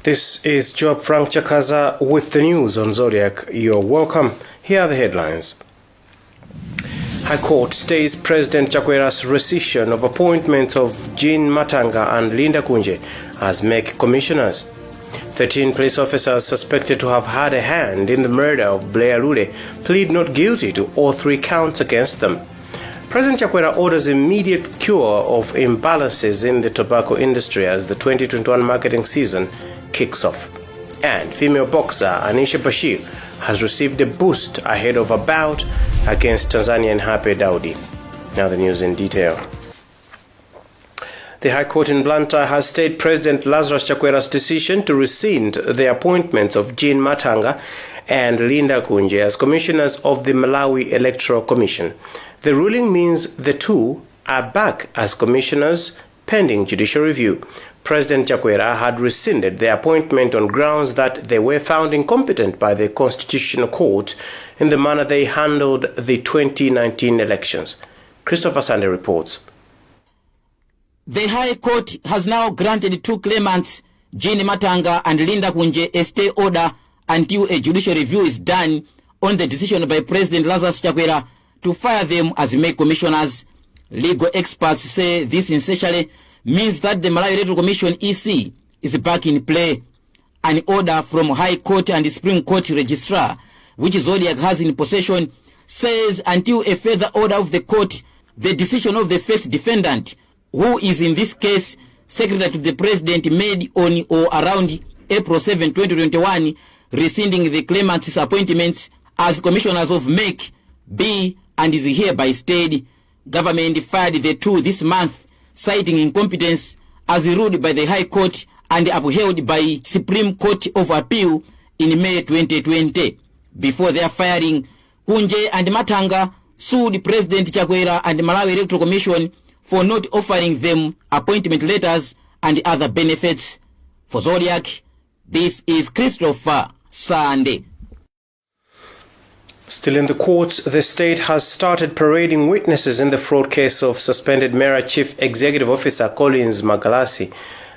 This is Job Frank Chakaza with the news on Zodiac. You're welcome. Here are the headlines. High Court stays President Chakwera's rescission of appointments of Jean Matanga and Linda Kunje as MEC commissioners. 13 police officers suspected to have had a hand in the murder of Blair Rude plead not guilty to all 3 counts against them. President Chakwera orders immediate cure of imbalances in the tobacco industry as the 2021 marketing season kicks off. And female boxer Anisha Bashir has received a boost ahead of a bout against Tanzanian Hape Daudi. Now the news in detail. The High Court in Blantyre has stayed President Lazarus Chakwera's decision to rescind the appointments of Jean Matanga and Linda Kunje as commissioners of the Malawi Electoral Commission. The ruling means the two are back as commissioners pending judicial review. President Chakwera had rescinded their appointment on grounds that they were found incompetent by the Constitutional Court in the manner they handled the 2019 elections. Christopher Sunday reports. The High Court has now granted 2 claimants, Jean Matanga and Linda Kunje, a stay order until a judicial review is done on the decision by President Lazarus Chakwera to fire them as MEC commissioners. Legal experts say this essentially means that the Malawi Electoral Commission EC is back in play. An order from High Court and the Supreme Court Registrar, which Zodiak has in possession, says until a further order of the court, the decision of the first defendant, who is in this case Secretary to the President, made on or around April 7, 2021, rescinding the claimants' appointments as commissioners of MEC, B, and is hereby stayed. Government fired the 2 this month, citing incompetence as ruled by the High Court and upheld by Supreme Court of Appeal in May 2020. Before their firing, Kunje and Matanga sued President Chakwera and Malawi Electoral Commission for not offering them appointment letters and other benefits. For Zodiac, this is Christopher Sunday. Still in the courts, the state has started parading witnesses in the fraud case of suspended Mera Chief Executive Officer Collins Magalasi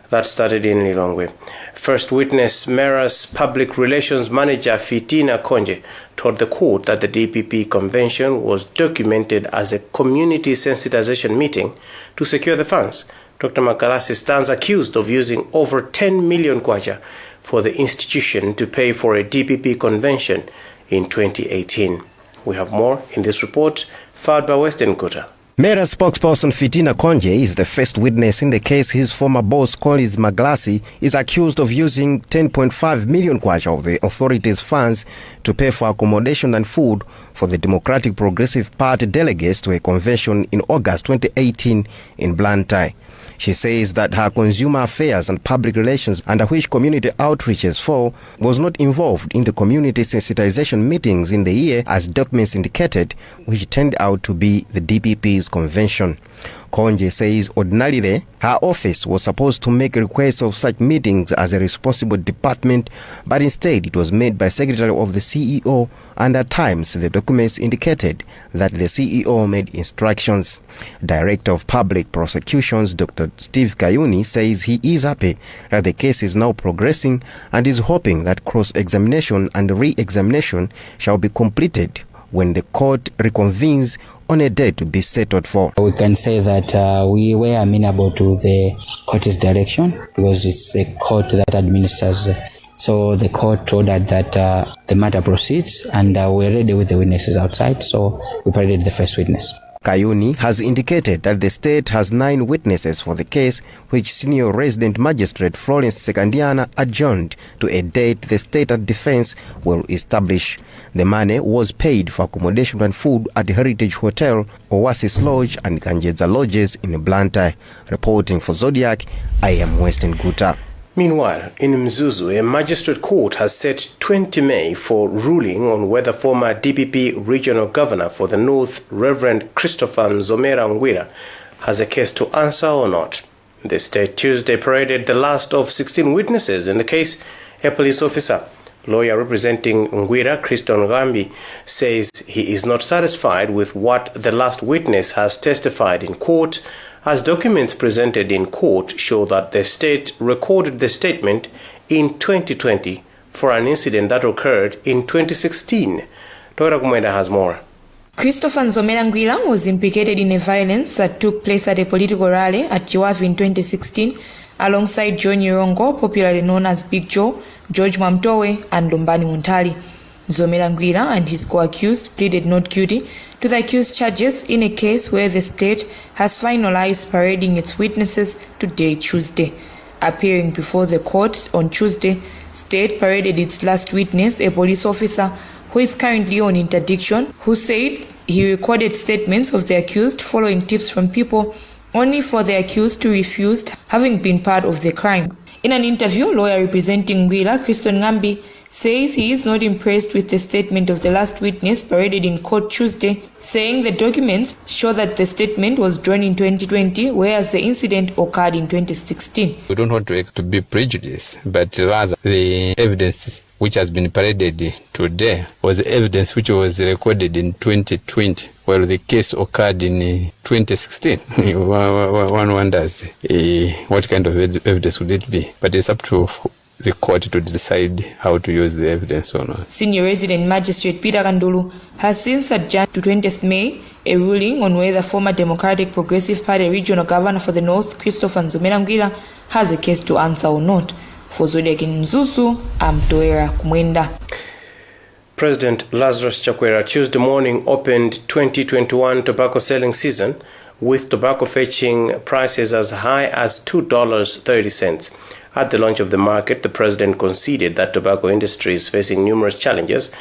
that started in Lilongwe. First witness, Mera's Public Relations Manager Fitina Konje, told the court that the DPP convention was documented as a community sensitization meeting to secure the funds. Dr. Magalasi stands accused of using over 10 million kwacha for the institution to pay for a DPP convention in 2018. We have more in this report, filed by Western Kuta. Mera spokesperson Fitina Konje is the first witness in the case. His former boss, Collins Magalasi, is accused of using 10.5 million kwacha of the authorities' funds to pay for accommodation and food for the Democratic Progressive Party delegates to a convention in August 2018 in Blantyre. She says that her consumer affairs and public relations, under which community outreaches fall, was not involved in the community sensitization meetings in the year as documents indicated, which turned out to be the DPP's convention. Konje says ordinarily her office was supposed to make requests of such meetings as a responsible department, but instead it was made by Secretary of the CEO, and at times the documents indicated that the CEO made instructions. Director of Public Prosecutions Dr. Steve Kayuni says he is happy that the case is now progressing and is hoping that cross-examination and re-examination shall be completed when the court reconvenes on a date to be settled for. We can say that we were amenable to the court's direction because it's the court that administers. So the court ordered that the matter proceeds, and we're ready with the witnesses outside. So we paraded the first witness. Kayuni has indicated that the state has 9 witnesses for the case, which Senior Resident Magistrate Florence Sekandiana adjourned to a date the state and defense will establish. The money was paid for accommodation and food at the Heritage Hotel, Oasis Lodge and Kanjeza Lodges in Blantyre. Reporting for Zodiac, I am Western Guta. Meanwhile, in Mzuzu, a magistrate court has set 20 May for ruling on whether former DPP regional governor for the North, Reverend Christopher Nzomera Ngwira, has a case to answer or not. The state Tuesday paraded the last of 16 witnesses in the case. A police officer, lawyer representing Ngwira, Christon Gambi, says he is not satisfied with what the last witness has testified in court, as documents presented in court show that the state recorded the statement in 2020 for an incident that occurred in 2016. Tora Kumwenda has more. Christopher Nzomera was implicated in a violence that took place at a political rally at Chiwavi in 2016 alongside John Yirongo, popularly known as Big Joe, George Mwamtowe and Lumbani Muntali. Nzomera and his co-accused pleaded not guilty to the accused charges in a case where the state has finalized parading its witnesses today, Tuesday. Appearing before the court on Tuesday, state paraded its last witness, a police officer who is currently on interdiction, who said he recorded statements of the accused following tips from people only for the accused to refuse having been part of the crime. In an interview, lawyer representing Ngwila, Christian Ngambi, says he is not impressed with the statement of the last witness paraded in court Tuesday, saying the documents show that the statement was drawn in 2020, whereas the incident occurred in 2016. We don't want to be prejudiced, but rather the evidence which has been paraded today was evidence which was recorded in 2020, while the case occurred in 2016. One wonders what kind of evidence would it be, but it's up to the court to decide how to use the evidence or not. Senior resident magistrate Peter Kandulu has since adjourned to 20th May a ruling on whether former Democratic Progressive Party regional governor for the North, Christopher Nzomera, has a case to answer or not. For Zodiak in Mzuzu, I'm Toera Kumwenda. President Lazarus Chakwera Tuesday morning opened 2021 tobacco selling season with tobacco fetching prices as high as $2.30. At the launch of the market, the president conceded that tobacco industry is facing numerous challenges,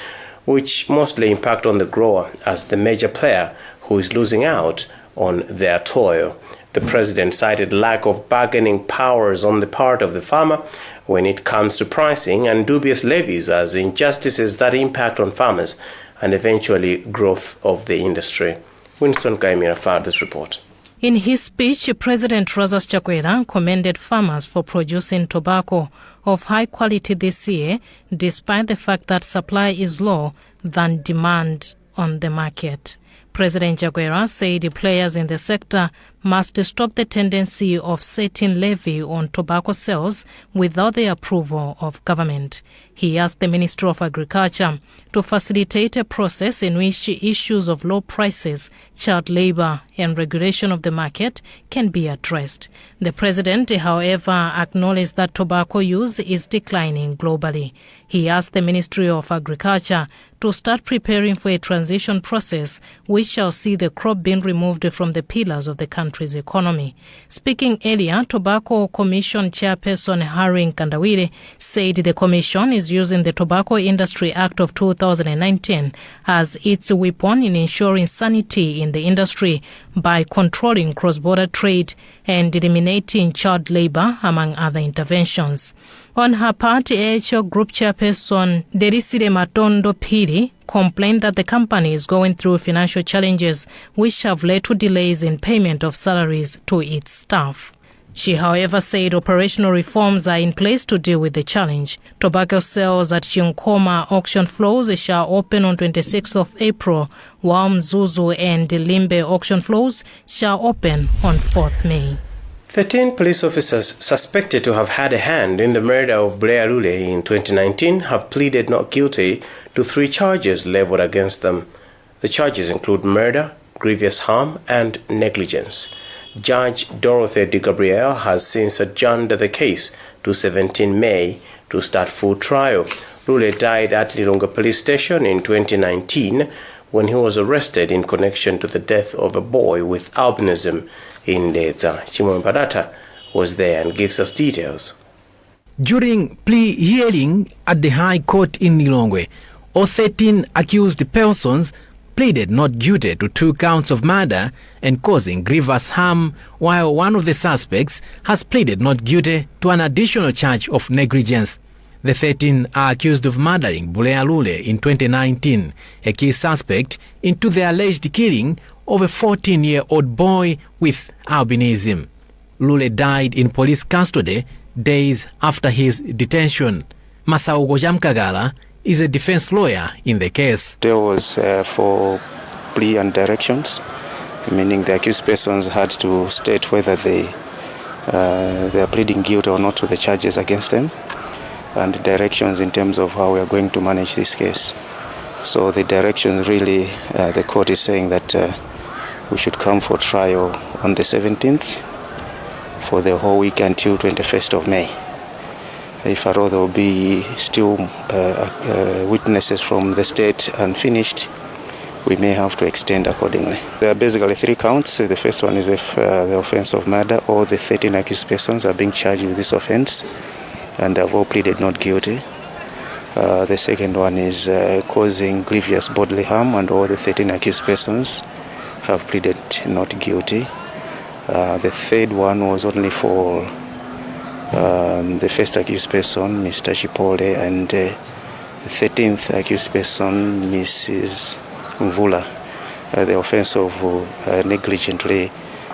which mostly impact on the grower as the major player who is losing out on their toil. The president cited lack of bargaining powers on the part of the farmer when it comes to pricing and dubious levies as injustices that impact on farmers and eventually growth of the industry. Winston Kaimira filed this report. In his speech, President Lazarus Chakwera commended farmers for producing tobacco of high quality this year, despite the fact that supply is lower than demand on the market. President Chakwera said players in the sector must stop the tendency of setting levy on tobacco sales without the approval of government. He asked the Minister of Agriculture to facilitate a process in which issues of low prices, child labor, and regulation of the market can be addressed. The president, however, acknowledged that tobacco use is declining globally. He asked the Ministry of Agriculture to start preparing for a transition process which shall see the crop being removed from the pillars of the country's economy. Speaking earlier, Tobacco Commission Chairperson Harry Nkandawire said the commission is using the Tobacco Industry Act of 2019 as its weapon in ensuring sanity in the industry by controlling cross-border trade and eliminating child labor, among other interventions. On her part, AHO Group Chairperson Derisire Matondo Piri complained that the company is going through financial challenges which have led to delays in payment of salaries to its staff. She, however, said operational reforms are in place to deal with the challenge. Tobacco sales at Chinkoma auction floors shall open on 26th of April, while Mzuzu and Limbe auction floors shall open on 4th May. 13 police officers suspected to have had a hand in the murder of Blair Lule in 2019 have pleaded not guilty to 3 charges leveled against them. The charges include murder, grievous harm, and negligence. Judge Dorothy De Gabriel has since adjourned the case to 17 May to start full trial. Lule died at Lilongwe Police Station in 2019 when he was arrested in connection to the death of a boy with albinism in Leza. Chimon Padata was there and gives us details. During plea hearing at the High Court in Lilongwe, all 13 accused persons pleaded not guilty to 2 counts of murder and causing grievous harm, while one of the suspects has pleaded not guilty to an additional charge of negligence. The 13 are accused of murdering Blair Lule in 2019, a key suspect into the alleged killing of a 14-year-old boy with albinism. Lule died in police custody days after his detention. Masaugo Jamkagala is a defense lawyer in the case. There was for plea and directions, meaning the accused persons had to state whether they are pleading guilty or not to the charges against them. and directions in terms of how we are going to manage this case. So the directions really, the court is saying that we should come for trial on the 17th for the whole week until 21st of May. If at all there will be still witnesses from the state unfinished, we may have to extend accordingly. There are basically 3 counts. The first one is if the offense of murder. All the 13 accused persons are being charged with this offense and they have all pleaded not guilty. The second one is causing grievous bodily harm, and all the 13 accused persons have pleaded not guilty. The third one was only for the first accused person, Mr. Chipole, and the 13th accused person, Mrs. Mvula, the offense of negligently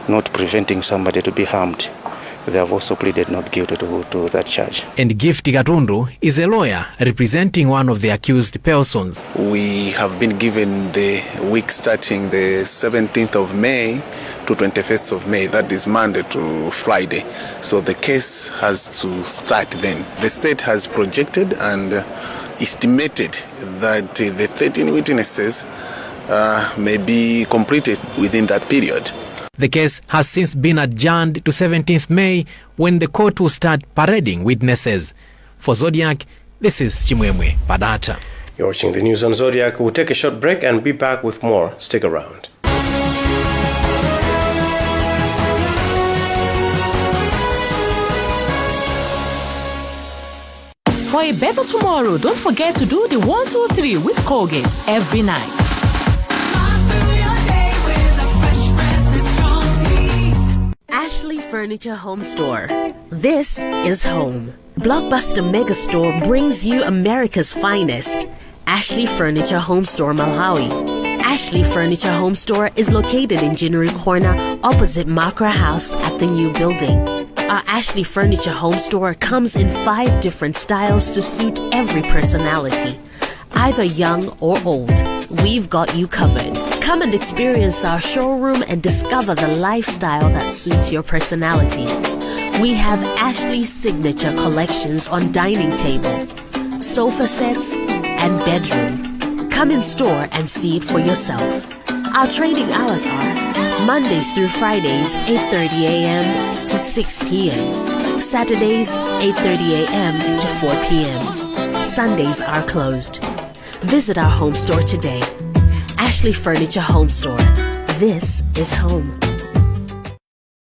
not preventing somebody to be harmed. They have also pleaded not guilty to that charge. And Gifty Gatundu is a lawyer representing one of the accused persons. We have been given the week starting the 17th of May to 21st of May. That is Monday to Friday. So the case has to start then. The state has projected and estimated that the 13 witnesses may be completed within that period. The case has since been adjourned to 17th May when the court will start parading witnesses. For Zodiak, this is Chimwemwe Padata. You're watching the news on Zodiac. We'll take a short break and be back with more. Stick around. For a better tomorrow, don't forget to do the 1, 2, 3 with Colgate every night. Ashley Furniture Home Store. This is home. Blockbuster Megastore brings you America's finest. Ashley Furniture Home Store, Malawi. Ashley Furniture Home Store is located in Ginnery Corner, opposite Makra House at the new building. Our Ashley Furniture Home Store comes in 5 different styles to suit every personality. Either young or old, we've got you covered. Come and experience our showroom and discover the lifestyle that suits your personality. We have Ashley's signature collections on dining table, sofa sets, and bedroom. Come in store and see it for yourself. Our trading hours are Mondays through Fridays, 8:30 a.m. to 6 p.m. Saturdays, 8:30 a.m. to 4 p.m. Sundays are closed. Visit our home store today. Ashley Furniture Home Store. This is home.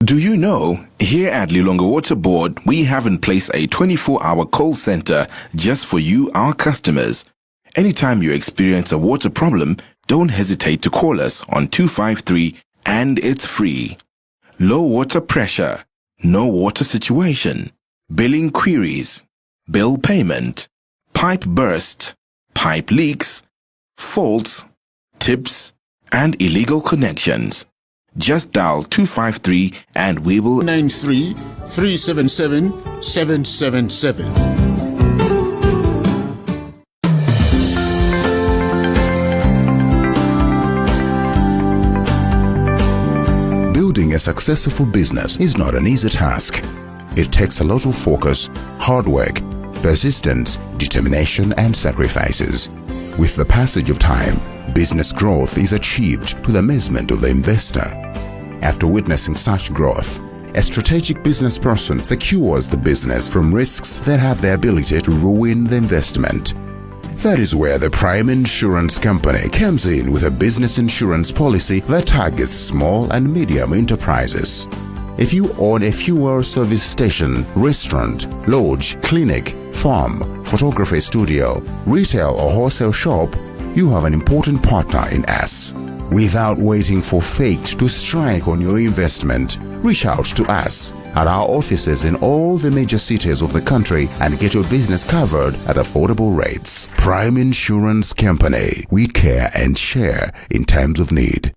Do you know, here at Lilongwe Water Board, we have in place a 24-hour call center just for you, our customers. Anytime you experience a water problem, don't hesitate to call us on 253 and it's free. Low water pressure, no water situation, billing queries, bill payment, pipe burst, pipe leaks, faults, tips, and illegal connections. Just dial 253 and we will 93 377 777. Building a successful business is not an easy task. It takes a lot of focus, hard work, persistence, determination, and sacrifices. With the passage of time, business growth is achieved to the amazement of the investor. After witnessing such growth, a strategic business person secures the business from risks that have the ability to ruin the investment. That is where the Prime Insurance Company comes in with a business insurance policy that targets small and medium enterprises. If you own a fuel service station, restaurant, lodge, clinic, farm, photography studio, retail or wholesale shop, you have an important partner in us. Without waiting for fate to strike on your investment, reach out to us at our offices in all the major cities of the country and get your business covered at affordable rates. Prime Insurance Company. We care and share in times of need.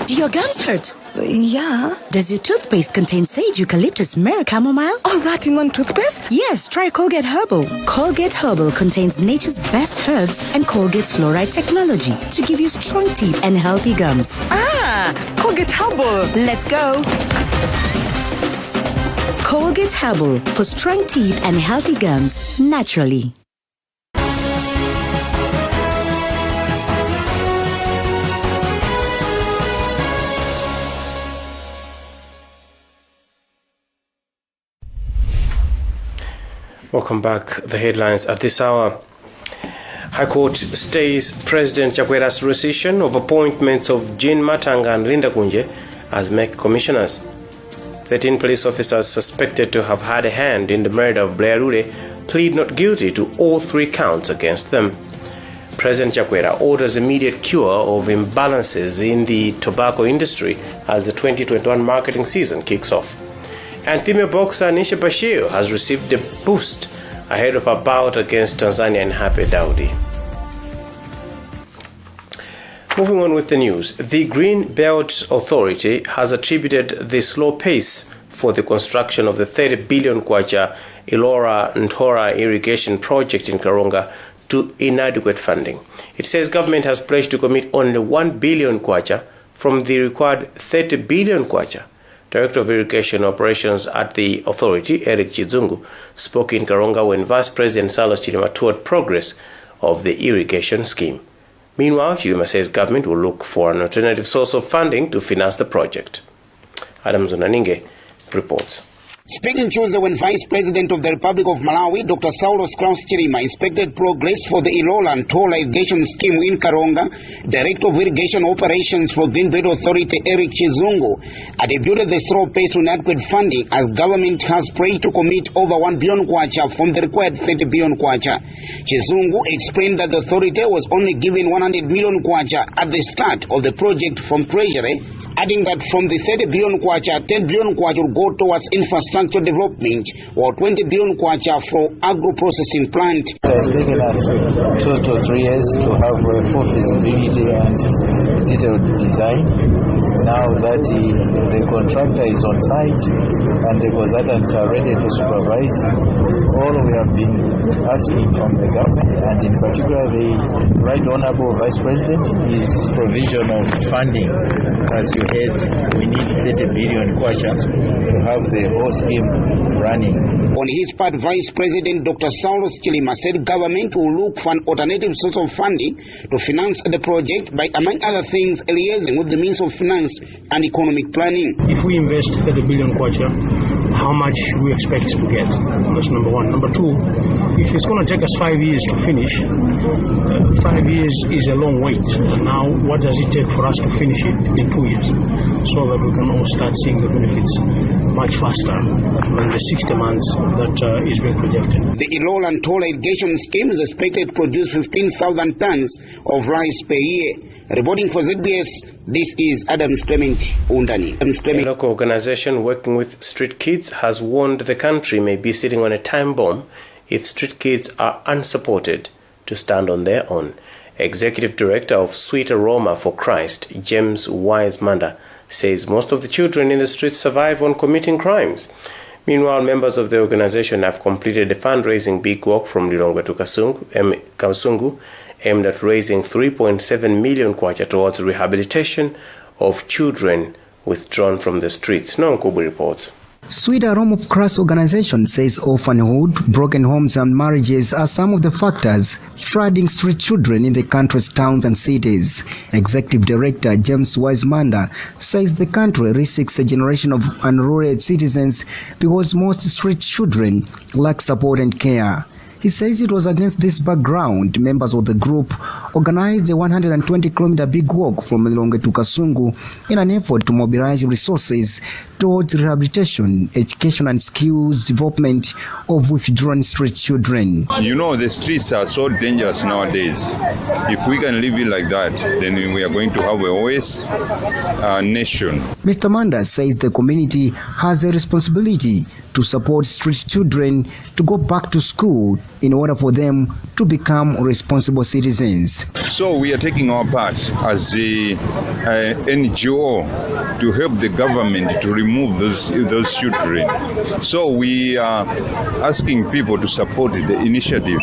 Do Do your gums hurt? Yeah. Does your toothpaste contain sage, eucalyptus, myrrh, chamomile? All that in one toothpaste? Yes, try Colgate Herbal. Colgate Herbal contains nature's best herbs and Colgate's fluoride technology to give you strong teeth and healthy gums. Ah, Colgate Herbal. Let's go. Colgate Herbal for strong teeth and healthy gums naturally. Welcome back. The headlines at this hour. High Court stays President Chakwera's rescission of appointments of Jean Matanga and Linda Kunje as MEC commissioners. 13 police officers suspected to have had a hand in the murder of Blair Rude plead not guilty to all 3 counts against them. President Chakwera orders immediate cure of imbalances in the tobacco industry as the 2021 marketing season kicks off. And female boxer Nisha Bashir has received a boost ahead of her bout against Tanzanian Happy Daudi. Moving on with the news, the Green Belt Authority has attributed the slow pace for the construction of the 30 billion kwacha Ilora Ntora irrigation project in Karonga to inadequate funding. It says government has pledged to commit only 1 billion kwacha from the required 30 billion kwacha. Director of Irrigation Operations at the authority, Eric Chizungu, spoke in Karonga when Vice President Saulos Chilima toured progress of the irrigation scheme. Meanwhile, Chilima says government will look for an alternative source of funding to finance the project. Adam Zunaninge reports. Speaking Tuesday when Vice President of the Republic of Malawi, Dr. Saulos Chilima, inspected progress for the Ilola and Tola irrigation scheme in Karonga, Director of Irrigation Operations for Green Belt Authority, Eric Chizungu, attributed the slow pace to inadequate funding as government has prayed to commit over 1 billion kwacha from the required 30 billion kwacha. Chizungu explained that the authority was only given 100 million kwacha at the start of the project from Treasury, adding that from the 30 billion kwacha, 10 billion kwacha will go towards infrastructure development, while 20 billion kwacha for agro-processing plant. It has taken us 2 to 3 years to have full feasibility and detailed design. Now that the contractor is on site and the consultants are ready to supervise, all we have been asking from the government, and in particular the Right Honorable Vice President, is provision of funding. As you heard, we need 30 billion kwacha to have the whole scheme running. On his part, Vice President Dr. Saulos Chilima said government will look for an alternative source of funding to finance the project by, among other things, liaising with the means of finance and economic planning. If we invest 30 billion kwacha, how much we expect to get? That's number one. Number two, if it's going to take us 5 years to finish, 5 years is a long wait. Now, what does it take for us to finish it in 2 years so that we can all start seeing the benefits much faster than the 60 months that is being projected? The Ilola and Tola irrigation scheme is expected to produce 15,000 tons of rice per year. Reporting for ZBS, this is Adam Clement Undani. A local organization working with street kids has warned the country may be sitting on a time bomb if street kids are unsupported to stand on their own. Executive Director of Sweet Aroma for Christ, James Wise-Manda, says most of the children in the streets survive on committing crimes. Meanwhile, members of the organization have completed a fundraising big walk from Lilongwe to Kasungu aimed at raising 3.7 million kwacha towards rehabilitation of children withdrawn from the streets. Nonkubu reports. Sweet Aroma of Christ organization says orphanhood, broken homes and marriages are some of the factors flooding street children in the country's towns and cities. Executive Director James Wise-Manda says the country risks a generation of unruly citizens because most street children lack support and care. He says it was against this background members of the group organized a 120-kilometer big walk from Lilongwe to Kasungu in an effort to mobilize resources towards rehabilitation, education and skills development of withdrawn street children. You know, the streets are so dangerous nowadays. If we can live it like that, then we are going to have a worse nation. Mr. Manda says the community has a responsibility to to support street children to go back to school in order for them to become responsible citizens. So we are taking our part as the NGO to help the government to remove those children. So we are asking people to support the initiative,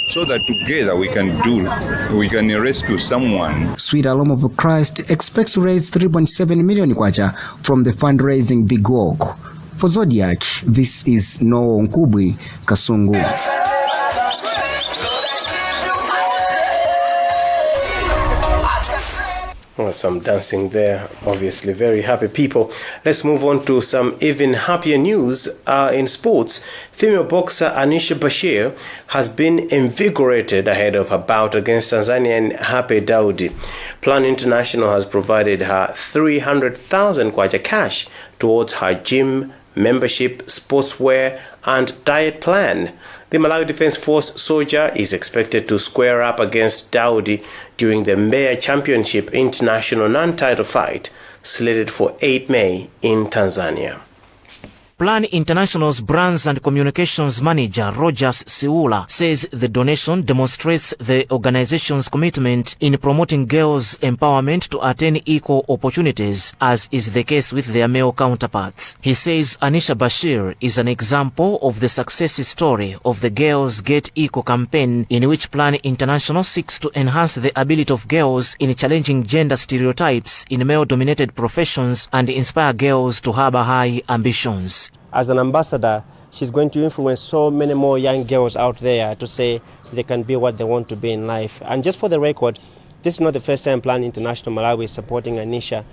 so that together we can rescue someone. Sweet Alom of Christ expects to raise 3.7 million kwacha from the fundraising big work. For Zodiak, this is Noah Nkubwi Kasungu. Well, some dancing there, obviously very happy people. Let's move on to some even happier news in sports. Female boxer Anisha Bashir has been invigorated ahead of her bout against Tanzanian Happy Daudi. Plan International has provided her 300,000 kwacha cash towards her gym, membership, sportswear and diet plan. The Malawi Defense Force soldier is expected to square up against Daudi during the Mbeya Championship International non-title fight slated for 8 May in Tanzania. Plan International's Brands and Communications Manager Rogers Siula says the donation demonstrates the organization's commitment in promoting girls' empowerment to attain equal opportunities, as is the case with their male counterparts. He says Anisha Bashir is an example of the success story of the Girls Get Equal campaign, in which Plan International seeks to enhance the ability of girls in challenging gender stereotypes in male-dominated professions and inspire girls to harbor high ambitions. As an ambassador, she's going to influence so many more young girls out there to say they can be what they want to be in life. And just for the record, this is not the first time Plan International Malawi is supporting Anisha.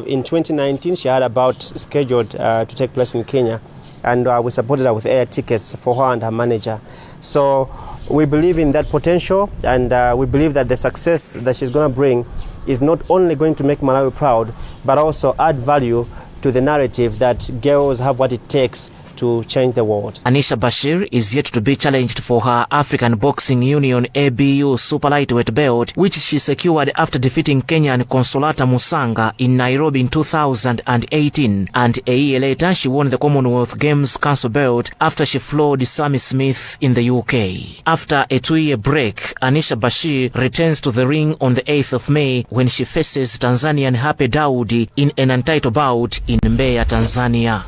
In 2019, she had a bout scheduled to take place in Kenya, and we supported her with air tickets for her and her manager. So we believe in that potential, and we believe that the success that she's going to bring is not only going to make Malawi proud, but also add value to the narrative that girls have what it takes to change the world. Anisha Bashir is yet to be challenged for her African Boxing Union ABU super lightweight belt, which she secured after defeating Kenyan Consolata Musanga in Nairobi in 2018. And a year later, she won the Commonwealth Games Council belt after she floored Sammy Smith in the UK. After a 2-year break, Anisha Bashir returns to the ring on the 8th of May when she faces Tanzanian Happy Daudi in an untitled bout in Mbeya, Tanzania.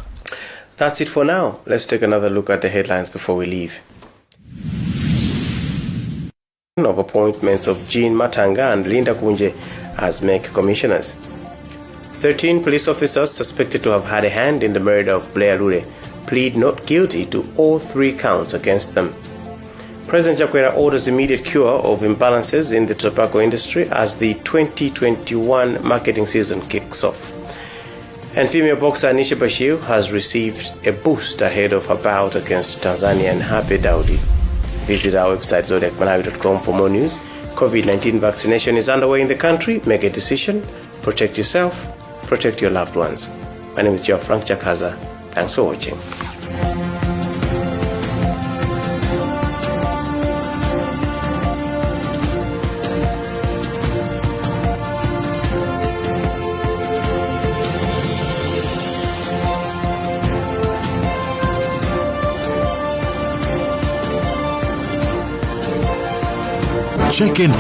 That's it for now. Let's take another look at the headlines before we leave. Of appointments of Jean Matanga and Linda Kunje as MEC commissioners. 13 police officers suspected to have had a hand in the murder of Blair Lure plead not guilty to all 3 counts against them. President Chakwera orders immediate cure of imbalances in the tobacco industry as the 2021 marketing season kicks off. And female boxer Anisha Bashir has received a boost ahead of her bout against Tanzanian Happy Daudi. Visit our website zodiacmalawi.com for more news. COVID-19 vaccination is underway in the country. Make a decision. Protect yourself. Protect your loved ones. My name is Frank Chakaza. Thanks for watching. Check in